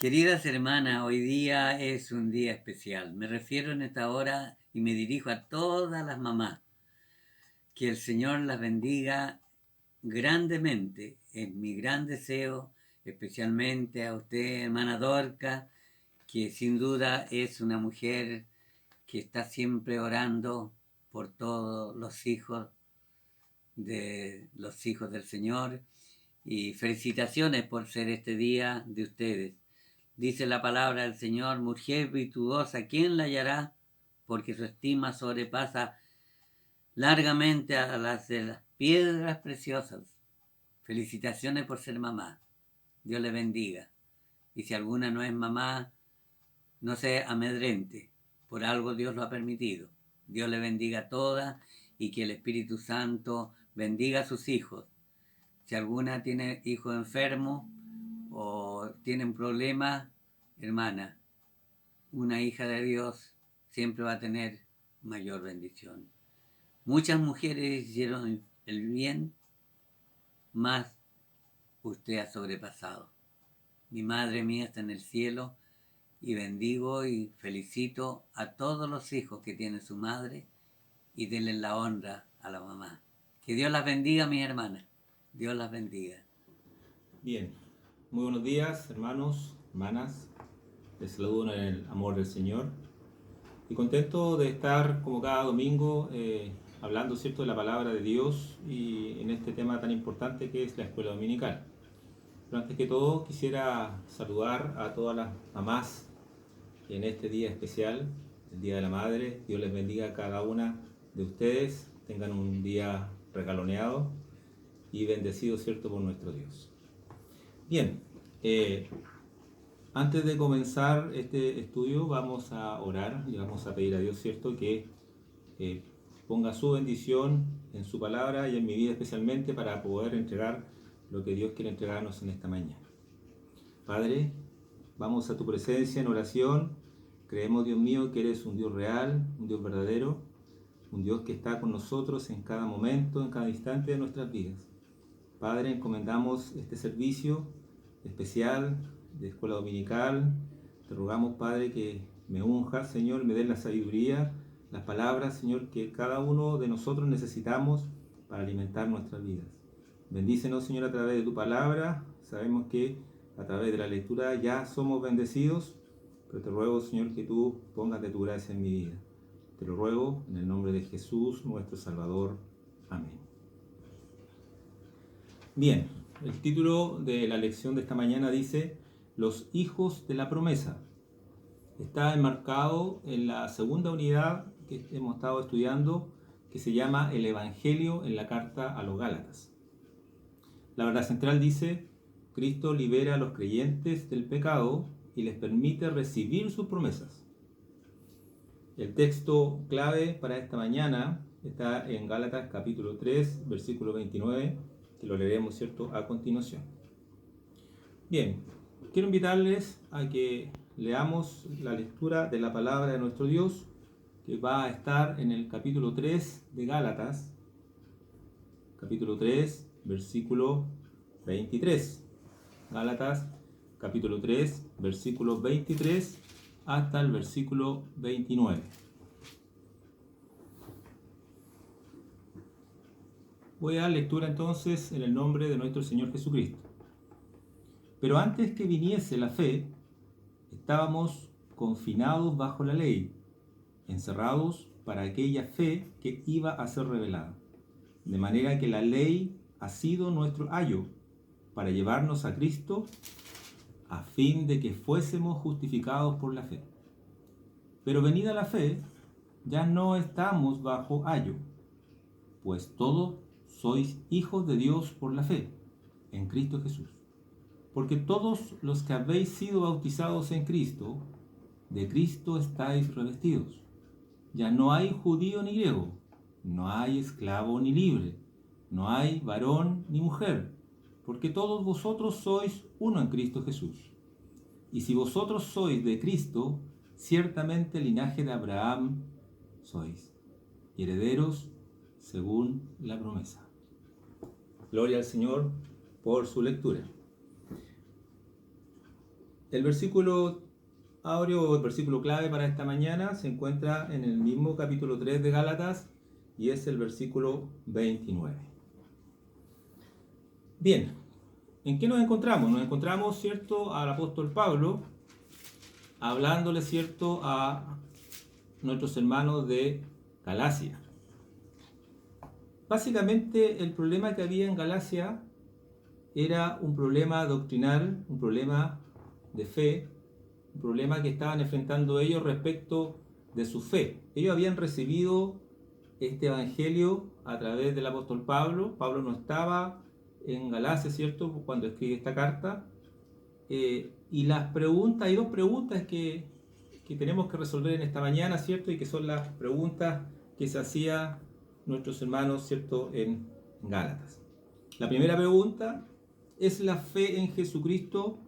Queridas hermanas, hoy día es un día especial. Me refiero en esta hora y me dirijo a todas las mamás. Que el Señor las bendiga grandemente. Es mi gran deseo, especialmente a usted, hermana Dorca, que sin duda es una mujer que está siempre orando por todos los hijos del Señor. Y felicitaciones por ser este día de ustedes. Dice la palabra del Señor: mujer virtuosa, ¿quién la hallará? Porque su estima sobrepasa largamente a las de las piedras preciosas. Felicitaciones por ser mamá. Dios le bendiga. Y si alguna no es mamá, no se amedrente. Por algo Dios lo ha permitido. Dios le bendiga a todas y que el Espíritu Santo bendiga a sus hijos. Si alguna tiene hijos enfermos o tienen problemas, hermana, una hija de Dios siempre va a tener mayor bendición. Muchas mujeres hicieron el bien, más usted ha sobrepasado. Mi madre mía está en el cielo y bendigo y felicito a todos los hijos que tiene su madre y denle la honra a la mamá. Que Dios las bendiga, mis hermanas. Dios las bendiga. Bien, muy buenos días, hermanos, hermanas. Les saludo en el amor del Señor y contento de estar como cada domingo hablando, ¿cierto?, de la palabra de Dios y en este tema tan importante que es la escuela dominical. Pero antes que todo quisiera saludar a todas las mamás que en este día especial, el Día de la Madre, Dios les bendiga a cada una de ustedes, tengan un día regaloneado y bendecido, ¿cierto?, por nuestro Dios. Bien, antes de comenzar este estudio vamos a orar y vamos a pedir a Dios, ¿cierto?, que ponga su bendición en su palabra y en mi vida especialmente para poder entregar lo que Dios quiere entregarnos en esta mañana. Padre, vamos a tu presencia en oración. Creemos, Dios mío, que eres un Dios real, un Dios verdadero, un Dios que está con nosotros en cada momento, en cada instante de nuestras vidas. Padre, encomendamos este servicio especial de escuela dominical. Te rogamos, Padre, que me unjas, Señor, me des la sabiduría, las palabras, Señor, que cada uno de nosotros necesitamos para alimentar nuestras vidas. Bendícenos, Señor, a través de tu palabra. Sabemos que a través de la lectura ya somos bendecidos, pero te ruego, Señor, que tú pongas de tu gracia en mi vida. Te lo ruego en el nombre de Jesús, nuestro Salvador. Amén. Bien, el título de la lección de esta mañana dice: Los hijos de la promesa. Está enmarcado en la segunda unidad que hemos estado estudiando, que se llama El Evangelio en la carta a los Gálatas. La verdad central dice: Cristo libera a los creyentes del pecado y les permite recibir sus promesas. El texto clave para esta mañana está en Gálatas capítulo 3, versículo 29, que lo leeremos, ¿cierto?, a continuación. Bien, quiero invitarles a que leamos la lectura de la palabra de nuestro Dios, que va a estar en el capítulo 3 de Gálatas, capítulo 3, versículo 23. Gálatas, capítulo 3, versículo 23 hasta el versículo 29. Voy a dar lectura entonces en el nombre de nuestro Señor Jesucristo. Pero antes que viniese la fe, estábamos confinados bajo la ley, encerrados para aquella fe que iba a ser revelada. De manera que la ley ha sido nuestro ayo para llevarnos a Cristo, a fin de que fuésemos justificados por la fe. Pero venida la fe, ya no estamos bajo ayo, pues todos sois hijos de Dios por la fe, en Cristo Jesús. Porque todos los que habéis sido bautizados en Cristo, de Cristo estáis revestidos. Ya no hay judío ni griego, no hay esclavo ni libre, no hay varón ni mujer, porque todos vosotros sois uno en Cristo Jesús. Y si vosotros sois de Cristo, ciertamente linaje de Abraham sois, y herederos según la promesa. Gloria al Señor por su lectura. El versículo áureo o el versículo clave para esta mañana se encuentra en el mismo capítulo 3 de Gálatas y es el versículo 29. Bien, ¿en qué nos encontramos? Nos encontramos, ¿cierto?, al apóstol Pablo hablándole, ¿cierto?, a nuestros hermanos de Galacia. Básicamente el problema que había en Galacia era un problema doctrinal, un problema de fe, un problema que estaban enfrentando ellos respecto de su fe. Ellos habían recibido este evangelio a través del apóstol Pablo. Pablo no estaba en Galacia, ¿cierto?, cuando escribe esta carta. Y las preguntas, hay dos preguntas que tenemos que resolver en esta mañana, ¿cierto? Y que son las preguntas que se hacían nuestros hermanos, ¿cierto?, en Gálatas. La primera pregunta: ¿es la fe en Jesucristo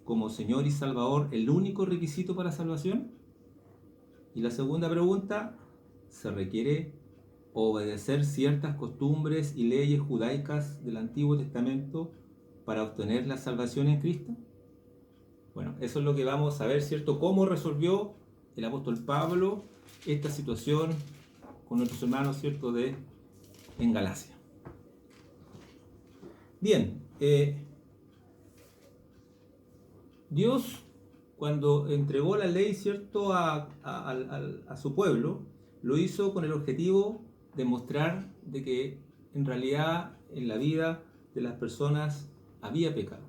como Señor y Salvador el único requisito para salvación? Y la segunda pregunta: ¿se requiere obedecer ciertas costumbres y leyes judaicas del Antiguo Testamento para obtener la salvación en Cristo? Bueno, eso es lo que vamos a ver, ¿cierto? Cómo resolvió el apóstol Pablo esta situación con nuestros hermanos, ¿cierto?, en Galacia. Bien, Dios, cuando entregó la ley, ¿cierto?, a su pueblo, lo hizo con el objetivo de mostrar de que en realidad en la vida de las personas había pecado.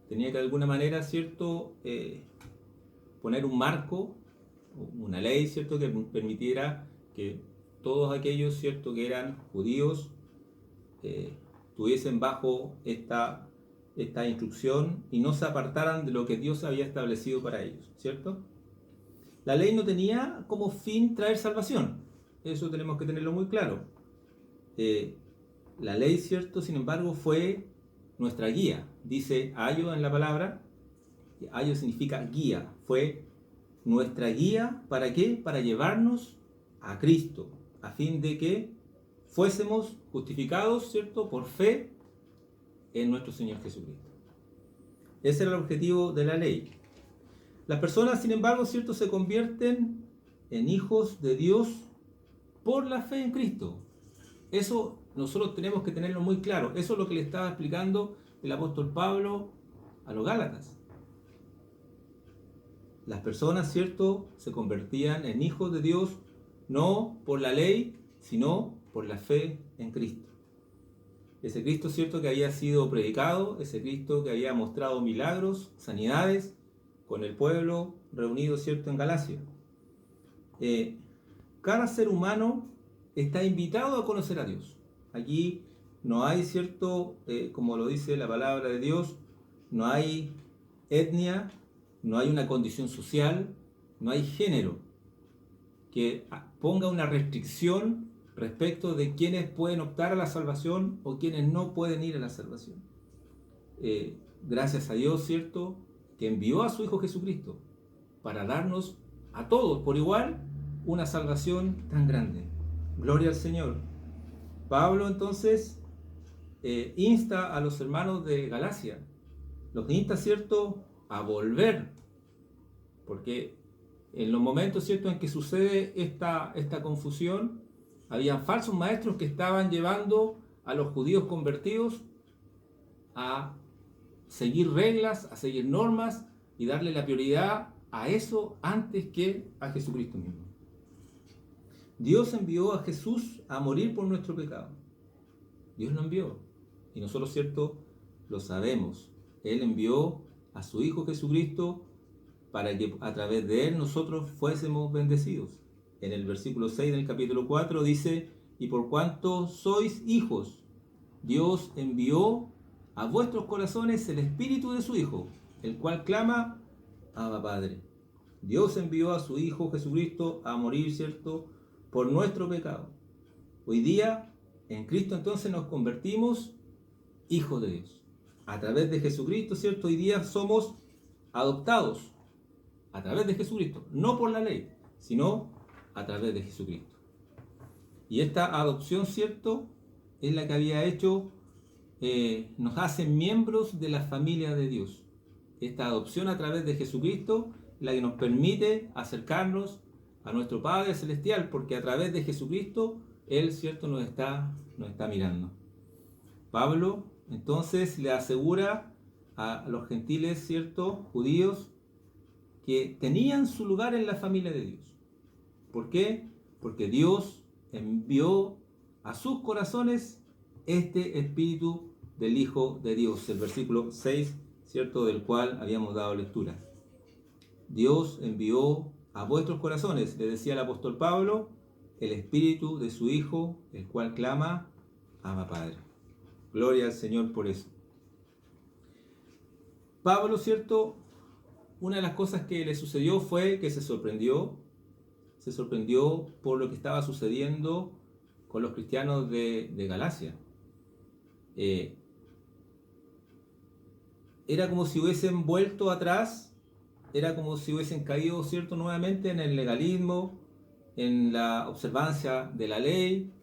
Tenía que de alguna manera, ¿cierto?, poner un marco, una ley, ¿cierto?, que permitiera que todos aquellos, ¿cierto?, que eran judíos estuviesen bajo esta instrucción y no se apartaran de lo que Dios había establecido para ellos, ¿cierto? La ley no tenía como fin traer salvación, eso tenemos que tenerlo muy claro. La ley, ¿cierto?, sin embargo, fue nuestra guía. Dice ayo en la palabra, ayo significa guía, fue nuestra guía. ¿Para qué? Para llevarnos a Cristo, a fin de que fuésemos justificados, ¿cierto?, por fe en nuestro Señor Jesucristo. Ese era el objetivo de la ley. Las personas, sin embargo, ¿cierto?, se convierten en hijos de Dios por la fe en Cristo. Eso nosotros tenemos que tenerlo muy claro. Eso es lo que le estaba explicando el apóstol Pablo a los Gálatas. Las personas, ¿cierto?, se convertían en hijos de Dios no por la ley, sino por la fe en Cristo. Ese Cristo, ¿cierto?, que había sido predicado, ese Cristo que había mostrado milagros, sanidades con el pueblo reunido, ¿cierto?, en Galacia. Cada ser humano está invitado a conocer a Dios. Aquí no hay, ¿cierto?, como lo dice la palabra de Dios, no hay etnia, no hay una condición social, no hay género que ponga una restricción respecto de quienes pueden optar a la salvación o quienes no pueden ir a la salvación. Gracias a Dios, ¿cierto?, que envió a su Hijo Jesucristo para darnos a todos por igual una salvación tan grande. Gloria al Señor. Pablo entonces insta a los hermanos de Galacia, los insta, ¿cierto?, a volver, porque en los momentos, ¿cierto?, en que sucede esta confusión, habían falsos maestros que estaban llevando a los judíos convertidos a seguir reglas, a seguir normas y darle la prioridad a eso antes que a Jesucristo mismo. Dios envió a Jesús a morir por nuestro pecado. Dios lo envió. Y nosotros, ¿cierto?, lo sabemos. Él envió a su Hijo Jesucristo para que a través de Él nosotros fuésemos bendecidos. En el versículo 6 del capítulo 4 dice: y por cuanto sois hijos, Dios envió a vuestros corazones el Espíritu de su Hijo, el cual clama: Abba, Padre. Dios envió a su Hijo Jesucristo a morir, ¿cierto?, por nuestro pecado. Hoy día, en Cristo entonces nos convertimos hijos de Dios. A través de Jesucristo, ¿cierto? Hoy día somos adoptados a través de Jesucristo, no por la ley, sino a través de Jesucristo. Y esta adopción, ¿cierto?, es la que había hecho, nos hacen miembros de la familia de Dios. esta adopción a través de Jesucristo, la que nos permite acercarnos a nuestro Padre Celestial, porque a través de Jesucristo, Él, ¿cierto?, nos está mirando. Pablo, entonces, le asegura a los gentiles, ¿cierto?, judíos, que tenían su lugar en la familia de Dios. ¿Por qué? Porque Dios envió a sus corazones este Espíritu del Hijo de Dios, el versículo 6, ¿cierto?, del cual habíamos dado lectura. Dios envió a vuestros corazones, le decía el apóstol Pablo, el Espíritu de su Hijo, el cual clama, Abba Padre. Gloria al Señor por eso. Pablo, ¿cierto?, una de las cosas que le sucedió fue que se sorprendió por lo que estaba sucediendo con los cristianos de Galacia. Era como si hubiesen vuelto atrás, era como si hubiesen caído, ¿cierto?, nuevamente en el legalismo, en la observancia de la ley,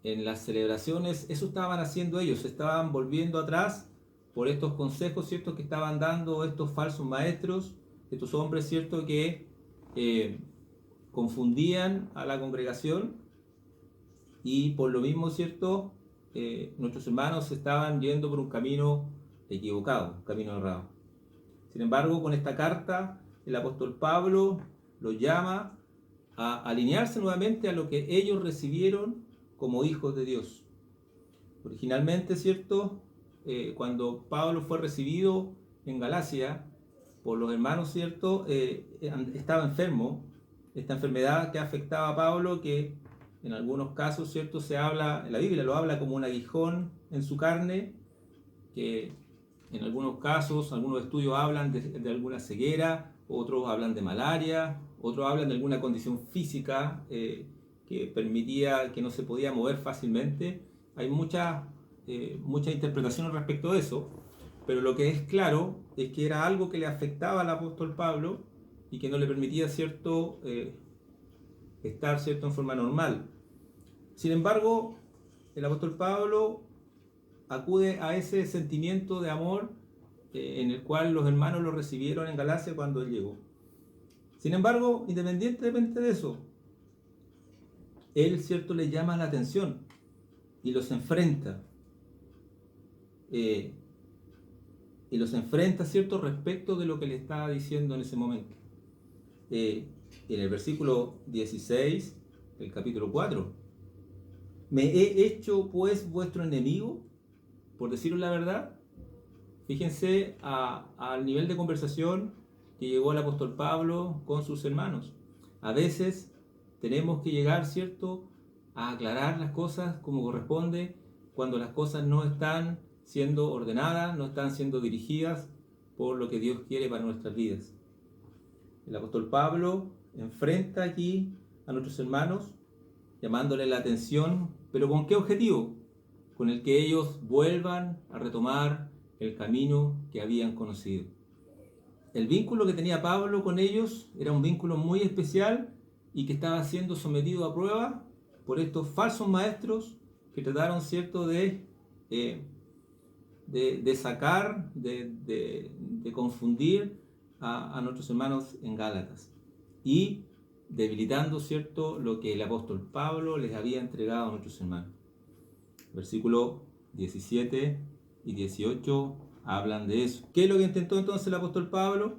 en las celebraciones. Eso estaban haciendo ellos, estaban volviendo atrás por estos consejos, ¿cierto?, que estaban dando estos falsos maestros, estos hombres, ¿cierto?, que confundían a la congregación, y por lo mismo, ¿cierto?, nuestros hermanos estaban yendo por un camino equivocado, un camino errado. Sin embargo, con esta carta, el apóstol Pablo los llama a alinearse nuevamente a lo que ellos recibieron como hijos de Dios. Originalmente, ¿cierto?, cuando Pablo fue recibido en Galacia por los hermanos, ¿cierto?, estaba enfermo. Esta enfermedad que afectaba a Pablo, que en algunos casos, ¿cierto?, se habla, en la Biblia lo habla como un aguijón en su carne, que en algunos casos, algunos estudios hablan de alguna ceguera, otros hablan de malaria, otros hablan de alguna condición física que permitía, que no se podía mover fácilmente. Hay muchas interpretaciones respecto de eso, pero lo que es claro es que era algo que le afectaba al apóstol Pablo y que no le permitía, ¿cierto?, estar, ¿cierto?, en forma normal. Sin embargo, el apóstol Pablo acude a ese sentimiento de amor en el cual los hermanos lo recibieron en Galacia cuando él llegó. Sin embargo, independientemente de eso, él, ¿cierto?, les llama la atención y los enfrenta. ¿Cierto?, respecto de lo que le estaba diciendo en ese momento. En el versículo 16 del capítulo 4, ¿me he hecho pues vuestro enemigo, por deciros la verdad? Fíjense al nivel de conversación que llegó el apóstol Pablo con sus hermanos. A veces tenemos que llegar, ¿cierto?, a aclarar las cosas como corresponde cuando las cosas no están siendo ordenadas, no están siendo dirigidas por lo que Dios quiere para nuestras vidas. El apóstol Pablo enfrenta aquí a nuestros hermanos, llamándole la atención, pero ¿con qué objetivo? Con el que ellos vuelvan a retomar el camino que habían conocido. El vínculo que tenía Pablo con ellos era un vínculo muy especial y que estaba siendo sometido a prueba por estos falsos maestros que trataron, ¿cierto?, de sacar, de confundir a nuestros hermanos en Gálatas y debilitando, ¿cierto?, lo que el apóstol Pablo les había entregado a nuestros hermanos. Versículos 17 y 18 hablan de eso. ¿Qué es lo que intentó entonces el apóstol Pablo?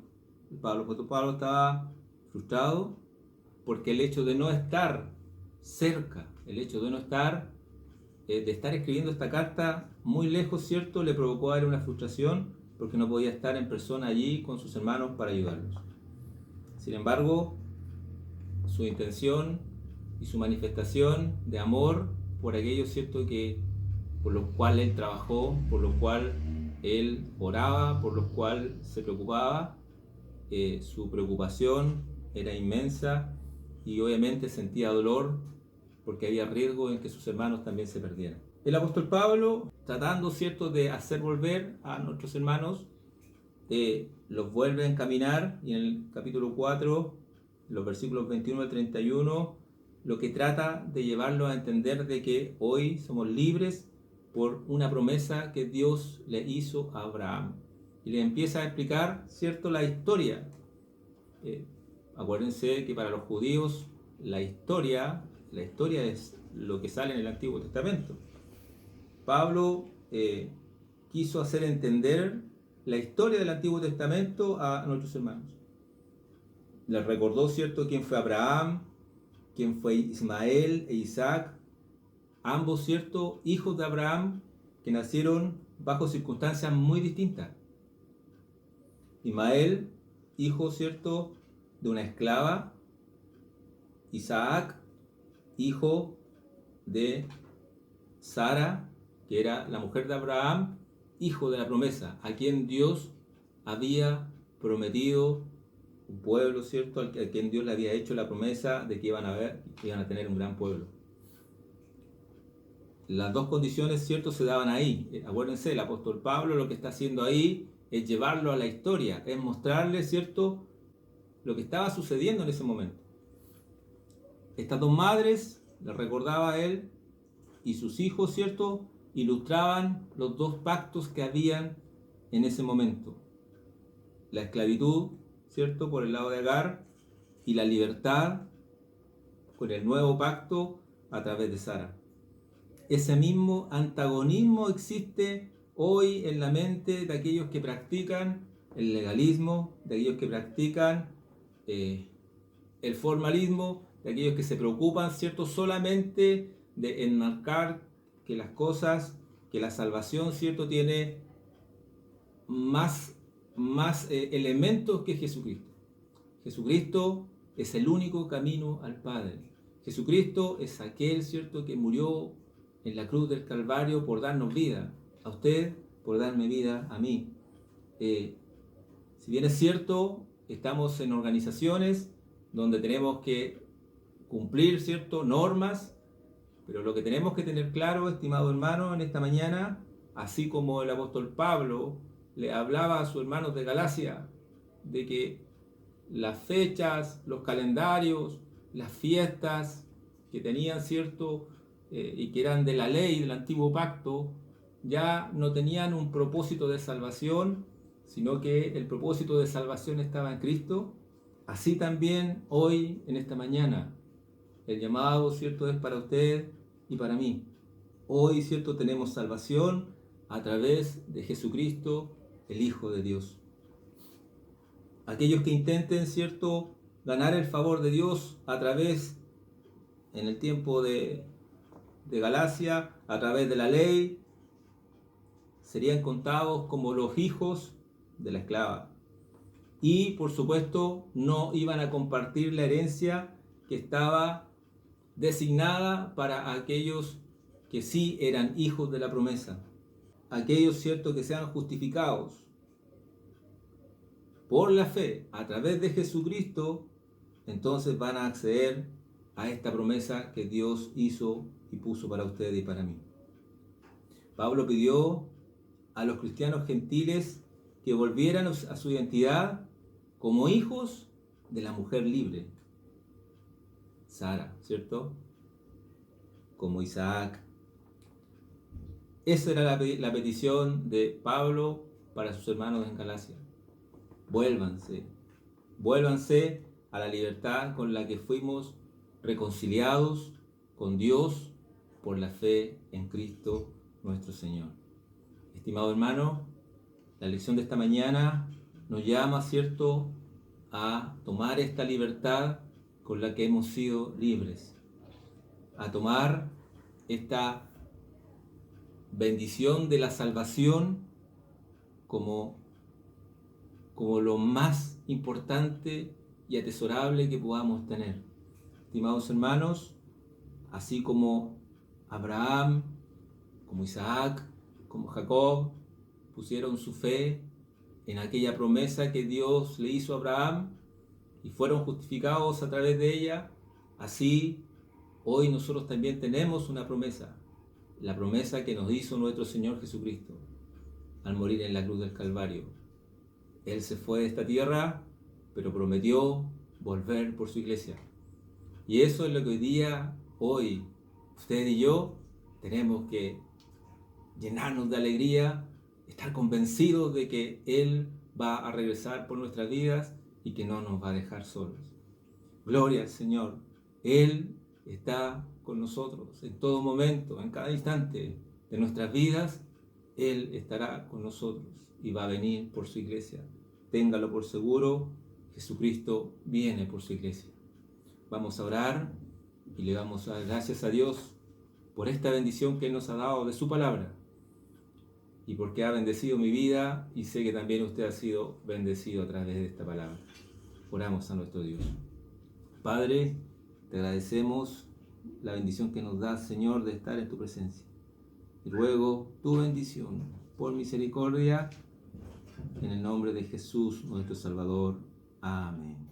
El apóstol Pablo estaba frustrado porque el hecho de no estar cerca, el hecho de no estar, de estar escribiendo esta carta muy lejos, ¿cierto?, le provocó a él una frustración porque no podía estar en persona allí con sus hermanos para ayudarlos. Sin embargo, su intención y su manifestación de amor por aquellos, ¿cierto?, por los cuales él trabajó, por los cuales él oraba, por los cuales se preocupaba, su preocupación era inmensa y obviamente sentía dolor porque había riesgo en que sus hermanos también se perdieran. El apóstol Pablo, tratando, ¿cierto?, de hacer volver a nuestros hermanos, los vuelve a encaminar, y en el capítulo 4, los versículos 21 al 31, lo que trata de llevarlo a entender de que hoy somos libres por una promesa que Dios le hizo a Abraham. y le empieza a explicar, ¿cierto?, la historia. Acuérdense que para los judíos la historia es lo que sale en el Antiguo Testamento. Pablo quiso hacer entender la historia del Antiguo Testamento a nuestros hermanos. Les recordó, ¿cierto?, quién fue Abraham, quién fue Ismael e Isaac, ambos, ¿cierto?, hijos de Abraham que nacieron bajo circunstancias muy distintas. Ismael, hijo, ¿cierto?, de una esclava. Isaac, hijo de Sara, que era la mujer de Abraham, hijo de la promesa, a quien Dios había prometido un pueblo, ¿cierto?, a quien Dios le había hecho la promesa de que iban a tener un gran pueblo. Las dos condiciones, ¿cierto?, se daban ahí. Acuérdense, el apóstol Pablo lo que está haciendo ahí es llevarlo a la historia, es mostrarle, ¿cierto?, lo que estaba sucediendo en ese momento. Estas dos madres, le recordaba a él, y sus hijos, ¿cierto?, ilustraban los dos pactos que habían en ese momento. La esclavitud, ¿cierto?, por el lado de Agar, y la libertad con el nuevo pacto a través de Sara. Ese mismo antagonismo existe hoy en la mente de aquellos que practican el legalismo, de aquellos que practican el formalismo, de aquellos que se preocupan, ¿cierto?, solamente de enmarcar que las cosas, que la salvación, ¿cierto?, tiene más elementos que Jesucristo. Jesucristo es el único camino al Padre. Jesucristo es aquel, ¿cierto?, que murió en la cruz del Calvario por darnos vida, a usted por darme vida a mí. Si bien es cierto, estamos en organizaciones donde tenemos que cumplir, ¿cierto?, normas, pero lo que tenemos que tener claro, estimado hermano, en esta mañana, así como el apóstol Pablo le hablaba a sus hermanos de Galacia, de que las fechas, los calendarios, las fiestas que tenían, ¿cierto?, y que eran de la ley del antiguo pacto, ya no tenían un propósito de salvación, sino que el propósito de salvación estaba en Cristo. Así también hoy, en esta mañana, el llamado, ¿cierto?, es para usted y para mí. Hoy, ¿cierto?, tenemos salvación a través de Jesucristo, el Hijo de Dios. Aquellos que intenten, ¿cierto?, ganar el favor de Dios a través, en el tiempo de Galacia, a través de la ley, serían contados como los hijos de la esclava. Y, por supuesto, no iban a compartir la herencia que estaba designada para aquellos que sí eran hijos de la promesa. Aquellos, ¿cierto?, que sean justificados por la fe a través de Jesucristo, entonces van a acceder a esta promesa que Dios hizo y puso para ustedes y para mí. Pablo pidió a los cristianos gentiles que volvieran a su identidad como hijos de la mujer libre, Sara, ¿cierto?, como Isaac. Esa era la petición de Pablo para sus hermanos en Galacia. Vuélvanse a la libertad con la que fuimos reconciliados con Dios por la fe en Cristo nuestro Señor. Estimado hermano, la lección de esta mañana nos llama, ¿cierto?, a tomar esta libertad con la que hemos sido libres, a tomar esta bendición de la salvación como lo más importante y atesorable que podamos tener. Estimados hermanos, así como Abraham, como Isaac, como Jacob pusieron su fe en aquella promesa que Dios le hizo a Abraham y fueron justificados a través de ella, así hoy nosotros también tenemos una promesa, la promesa que nos hizo nuestro Señor Jesucristo al morir en la cruz del Calvario. Él se fue de esta tierra, pero prometió volver por su iglesia. Y eso es lo que hoy, usted y yo, tenemos que llenarnos de alegría, estar convencidos de que Él va a regresar por nuestras vidas y que no nos va a dejar solos. Gloria al Señor. Él está con nosotros en todo momento, en cada instante de nuestras vidas. Él estará con nosotros y va a venir por su iglesia. Téngalo por seguro, Jesucristo viene por su iglesia. Vamos a orar y le vamos a dar gracias a Dios por esta bendición que Él nos ha dado de su palabra y porque ha bendecido mi vida, y sé que también usted ha sido bendecido a través de esta palabra. Oramos a nuestro Dios. Padre, te agradecemos la bendición que nos das, Señor, de estar en tu presencia. Y ruego tu bendición por misericordia, en el nombre de Jesús, nuestro Salvador. Amén.